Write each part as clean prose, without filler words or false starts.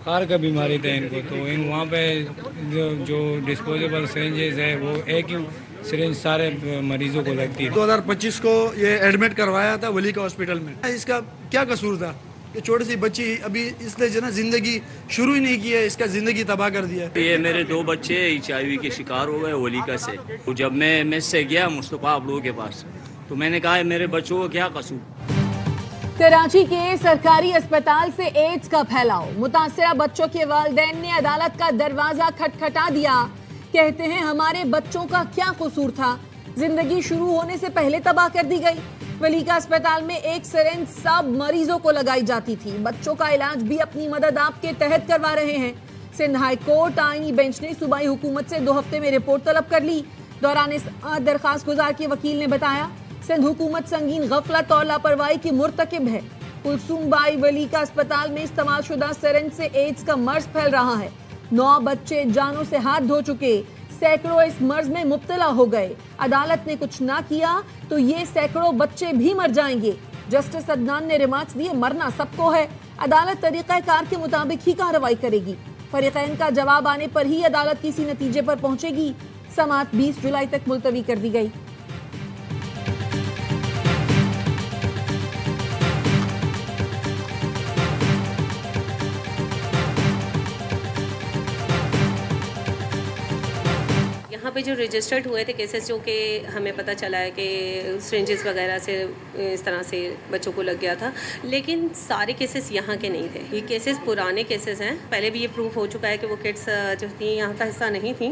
बुखार का बीमारी था इनको, तो इन वहाँ पे जो डिस्पोजेबल सिरिंजेस है वो एक ही सिरिंज सारे मरीजों को लगती है। 2025 को ये एडमिट करवाया था वली का हॉस्पिटल में। इसका क्या कसूर था? ये छोटी सी बच्ची अभी इसने जो ना जिंदगी शुरू ही नहीं की है, इसका जिंदगी तबाह कर दिया है। ये मेरे 2 बच्चे HIV के शिकार हो गए वलीका से। तो जब मैं मेस से गया मुस्तफा अबलू के पास, तो मैंने कहा मेरे बच्चों को क्या कसूर। कराची के सरकारी अस्पताल से एड्स का फैलाव, मुतासरा बच्चों के वालिदैन ने अदालत का दरवाजा खटखटा दिया। कहते हैं हमारे बच्चों का क्या कसूर था, जिंदगी शुरू होने से पहले तबाह कर दी गई। वलीका अस्पताल में एक सिरिंज सब मरीजों को लगाई जाती थी। बच्चों का इलाज भी अपनी मदद आपके तहत करवा रहे हैं। सिंध हाई कोर्ट आईनी बेंच ने सूबाई हुकूमत से 2 हफ्ते में रिपोर्ट तलब कर ली। दौरान इस दरखास्त गुजार के वकील ने बताया सिंध हुकूमत संगीन गफलत और लापरवाही की मुर्तकिब है। कुलसूम बाई वलीका अस्पताल में इस्तेमाल शुदा सिरिंज से एड्स का मर्ज फैल रहा है। 9 बच्चे जानों से हाथ धो चुके, सैकड़ों इस मर्ज में मुब्तला हो गए। अदालत ने कुछ ना किया तो ये सैकड़ों बच्चे भी मर जाएंगे। जस्टिस अदनान ने रिमार्क्स दिए, मरना सबको है, अदालत तरीक़ा कार के मुताबिक ही कार्रवाई करेगी। फरीक़ैन का जवाब आने पर ही अदालत किसी नतीजे पर पहुंचेगी। समाअत 20 जुलाई तक मुलतवी कर दी गई। यहाँ पे जो रजिस्टर्ड हुए थे केसेस, जो कि हमें पता चला है कि सिरिंजेस वगैरह से इस तरह से बच्चों को लग गया था, लेकिन सारे केसेस यहाँ के नहीं थे। ये केसेस पुराने केसेस हैं, पहले भी ये प्रूफ हो चुका है कि वो किड्स जो थी यहाँ का हिस्सा नहीं थी।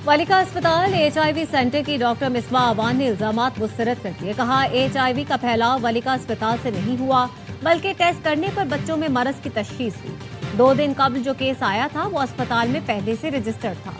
वलीका अस्पताल HIV सेंटर की डॉक्टर मिसबा अवान ने इल्जामात मुस्तरद कर दिए। कहा HIV का फैलाव वलीका अस्पताल से नहीं हुआ, बल्कि टेस्ट करने पर बच्चों में मरज की तशखीस हुई। 2 दिन कबल जो केस आया था वो अस्पताल में पहले से रजिस्टर्ड था।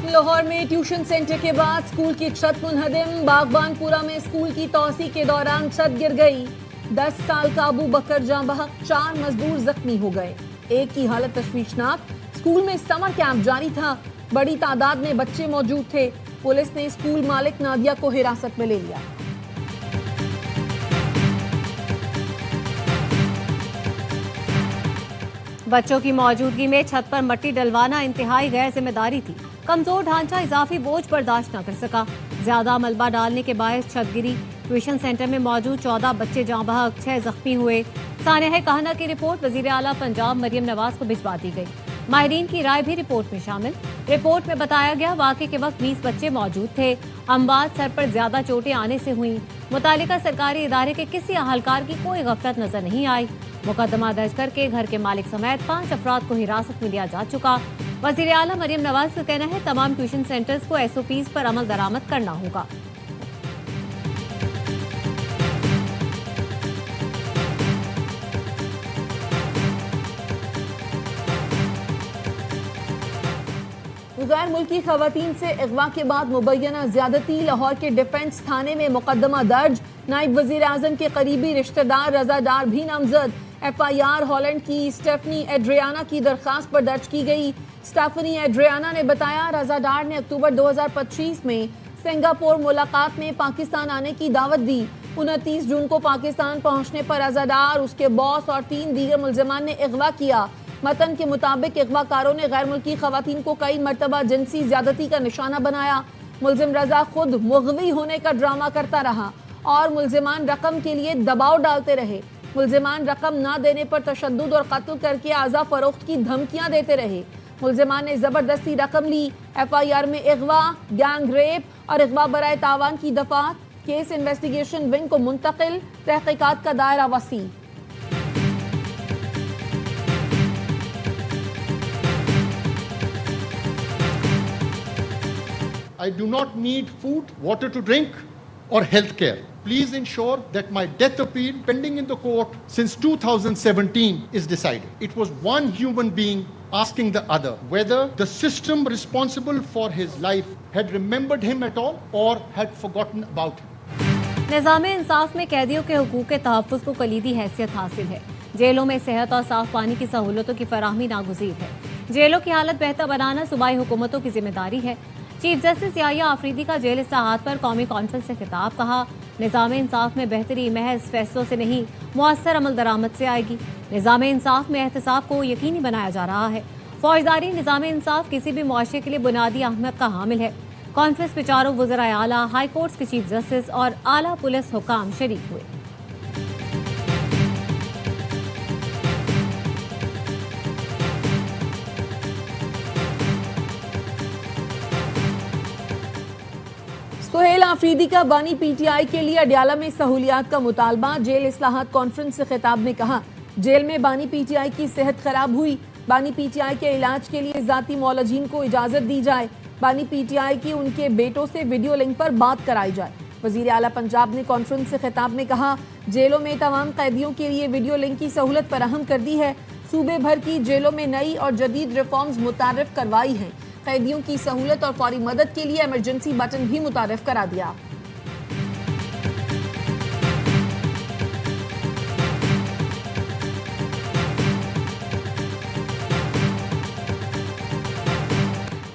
लाहौर में ट्यूशन सेंटर के बाद स्कूल की छत मुनहदिम। बागबानपुरा में स्कूल की तोसी के दौरान छत गिर गई। 10 साल का अबू बकर जां बहक, 4 मजदूर जख्मी हो गए। एक की हालत तशवीशनाक। स्कूल में समर कैंप जारी था, बड़ी तादाद में बच्चे मौजूद थे। पुलिस ने स्कूल मालिक नादिया को हिरासत में ले लिया। बच्चों की मौजूदगी में छत पर मट्टी डलवाना इंतहाई गैर जिम्मेदारी थी। कमजोर ढांचा इजाफी बोझ बर्दाश्त न कर सका। ज्यादा मलबा डालने के बायस छत गिरी। ट्यूशन सेंटर में मौजूद 14 बच्चे जाँ बहक, 6 जख्मी हुए। सानिया कहना की रिपोर्ट वजीर आला पंजाब मरियम नवाज को भिजवा दी गई। माहिरीन की राय भी रिपोर्ट में शामिल। रिपोर्ट में बताया गया वाक़े के वक्त 20 बच्चे मौजूद थे। अम्बाद सर पर ज्यादा चोटें आने से हुई। मुतालिका सरकारी इदारे के किसी अहलकार की कोई गफलत नजर नहीं आई। मुकदमा दर्ज करके घर के मालिक समेत 5 अफराद को हिरासत में लिया जा चुका। वजीर आला मरियम नवाज का कहना है तमाम ट्यूशन सेंटर्स को SOPs पर अमल दरामद करना होगा। गैर मुल्की खवातीन से अगवा के बाद मुबैना ज्यादती। लाहौर के डिफेंस थाने में मुकदमा दर्ज। नायब वजीर आजम के करीबी रिश्तेदार रजा डार भी नामजद। FIR हॉलैंड की स्टेफनी एड्रियाना की दरखास्त पर दर्ज की गई। स्टेफनी एड्रियाना ने बताया रजा डार ने अक्टूबर 2025 में सिंगापुर मुलाकात में पाकिस्तान आने की दावत दी। 29 जून को पाकिस्तान पहुंचने पर रजा डार, उसके बॉस और 3 दीगर मुल्जिमान ने अगवा किया। मतन के मुताबिक अगवाकारों ने गैर मुल्की खवातीन को कई मरतबा जिनसी ज्यादती का निशाना बनाया। मुल्जिम रजा खुद मुग़वी होने का ड्रामा करता रहा और मुल्जिमान रकम के लिए दबाव डालते रहे। मुल्जिमान रकम ना देने पर तशद्दुद और कत्ल करके आज़ा फरोख्त की धमकियां देते रहे। मुल्जिमान ने जबरदस्ती रकम ली। FIR में अगवा, गैंग रेप और अगवा बराए तावान की दफात। केस इन्वेस्टिगेशन विंग को मुंतकिल। तहकीकात का दायरा वसी। I do not need food, water to drink or health care. Please ensure that my death appeal pending in the court since 2017 is decided. It was one human being asking the other whether the system responsible for his life had remembered him at all or had forgotten about him. निज़ाम इंसाफ में कैदियों के हुकूक के तहफ़्फ़ुज़ को कलीदी हैसियत हासिल है। जेलों में सेहत और साफ पानी की सहूलतों की फराहमी नागुज़ीर है। जेलों की हालत बेहतर बनाना सूबाई हुकूमतों की जिम्मेदारी है। चीफ जस्टिस याहिया आफरीदी का जेल इस्लाहात पर कौमी कॉन्फ्रेंस से खिताब। कहा نظام انصاف میں بہتری محض فیصلوں سے نہیں مؤثر عمل درآمد سے آئے گی۔ نظام انصاف میں احتساب کو یقینی بنایا جا رہا ہے۔ فوجداری نظام انصاف کسی بھی معاشرے کے لیے بنیادی اہمیت کا حامل ہے۔ کانفرنس میں چاروں وزرائے اعلیٰ، ہائی کورٹس کے چیف جسٹس اور اعلیٰ پولیس حکام شریک ہوئے۔ سہیل آفریدی کا بانی پی ٹی آئی کے لیے اڈیالہ میں سہولیات کا مطالبہ۔ جیل اصلاحات کانفرنس سے خطاب میں کہا، جیل میں بانی پی ٹی آئی کی صحت خراب ہوئی، بانی پی ٹی آئی کے علاج کے لیے ذاتی معالجین کو اجازت دی جائے، بانی پی ٹی آئی کی ان کے بیٹوں سے ویڈیو لنک پر بات کرائی جائے۔ وزیر اعلیٰ پنجاب نے کانفرنس سے خطاب میں کہا، جیلوں میں تمام قیدیوں کے لیے ویڈیو لنک کی سہولت فراہم کر دی ہے۔ صوبے بھر کی جیلوں میں نئی اور جدید ریفارمز متعارف کروائی ہیں۔ قیدیوں کی سہولت اور فوری مدد کے لیے ایمرجنسی بٹن بھی متعارف کرا دیا۔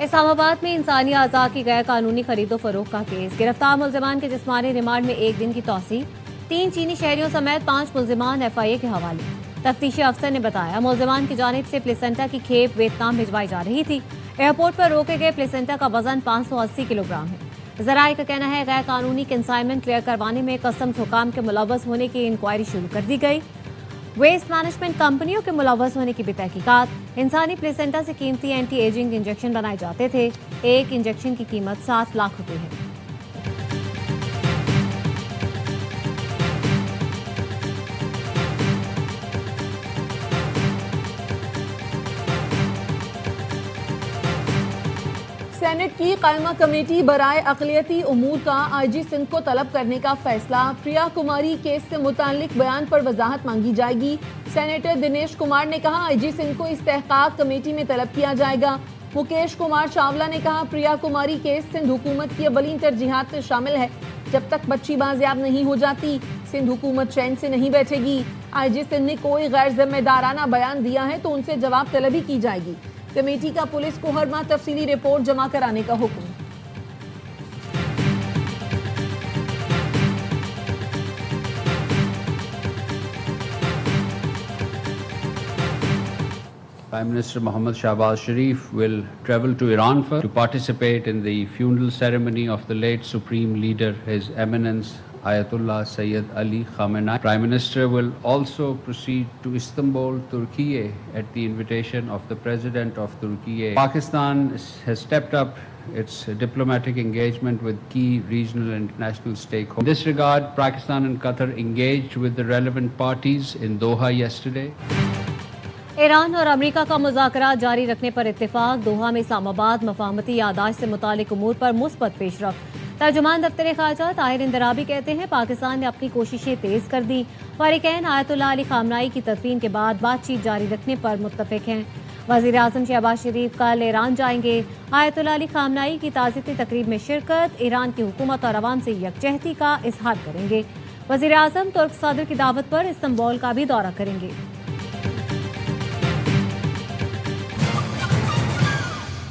اسلام آباد میں انسانی اعضاء کی غیر قانونی خرید و فروخت کا کیس۔ گرفتار ملزمان کے جسمانی ریمانڈ میں 1 دن کی توسیع۔ 3 چینی شہریوں سمیت 5 ملزمان ایف آئی اے کے حوالے۔ تفتیشی افسر نے بتایا، ملزمان کی جانب سے پلیسنٹا کی کھیپ ویتنام بھجوائی جا رہی تھی۔ ایئرپورٹ پر روکے گئے پلیسنٹا کا وزن 580 کلو گرام ہے۔ ذرائع کا کہنا ہے غیر قانونی کنسائنمنٹ کلیئر کروانے میں کسٹمز حکام کے ملوث ہونے کی انکوائری شروع کر دی گئی۔ ویسٹ مینجمنٹ کمپنیوں کے ملوث ہونے کی بھی تحقیقات۔ انسانی پلیسنٹا سے قیمتی اینٹی ایجنگ انجیکشن بنائے جاتے تھے۔ ایک انجیکشن کی قیمت 7 لاکھ روپے ہے۔ سینٹ کی قائمہ کمیٹی برائے اقلیتی امور کا آئی جی سندھ کو طلب کرنے کا فیصلہ۔ پریا کماری کیس سے متعلق بیان پر وضاحت مانگی جائے گی۔ سینیٹر دنیش کمار نے کہا، آئی جی سندھ کو اس تحقیق کمیٹی میں طلب کیا جائے گا۔ مکیش کمار چاولہ نے کہا، پریا کماری کیس سندھ حکومت کی اولین ترجیحات میں شامل ہے۔ جب تک بچی بازیاب نہیں ہو جاتی، سندھ حکومت چین سے نہیں بیٹھے گی۔ آئی جی سندھ نے کوئی غیر ذمہ دارانہ بیان دیا ہے تو ان سے جواب طلبی کی جائے گی۔ کمیٹی کا پولیس کو ہر ماہ تفصیلی رپورٹ جمع کرانے کا حکم۔ Prime Minister Mohammad Shahbaz Sharif will travel to Iran to participate in the funeral ceremony of the late Supreme Leader, His Eminence Ayatollah Sayyid Ali Khamenei. Prime Minister will also proceed to Istanbul, Turkey at the invitation of the President of Turkey. Pakistan has stepped up its diplomatic engagement with key regional and international stakeholders. In this regard, Pakistan and Qatar engaged with the relevant parties in Doha yesterday. Iran اور امریکہ کا مذاکرات جاری رکھنے پر اتفاق۔ Doha میں اسلام آباد مفاہمتی یادداشت سے متعلق امور پر مثبت پیش رفت۔ ترجمان دفتر خارجہ طاہر اندرابی کہتے ہیں، پاکستان نے اپنی کوششیں تیز کر دی۔ فریقین آیت اللہ علی خامنائی کی تدفین کے بعد بات چیت جاری رکھنے پر متفق ہیں۔ وزیر اعظم شہباز شریف کل ایران جائیں گے۔ آیت اللہ علی خامنائی کی تعزیتی تقریب میں شرکت، ایران کی حکومت اور عوام سے یکجہتی کا اظہار کریں گے۔ وزیر اعظم ترک صدر کی دعوت پر استنبول کا بھی دورہ کریں گے۔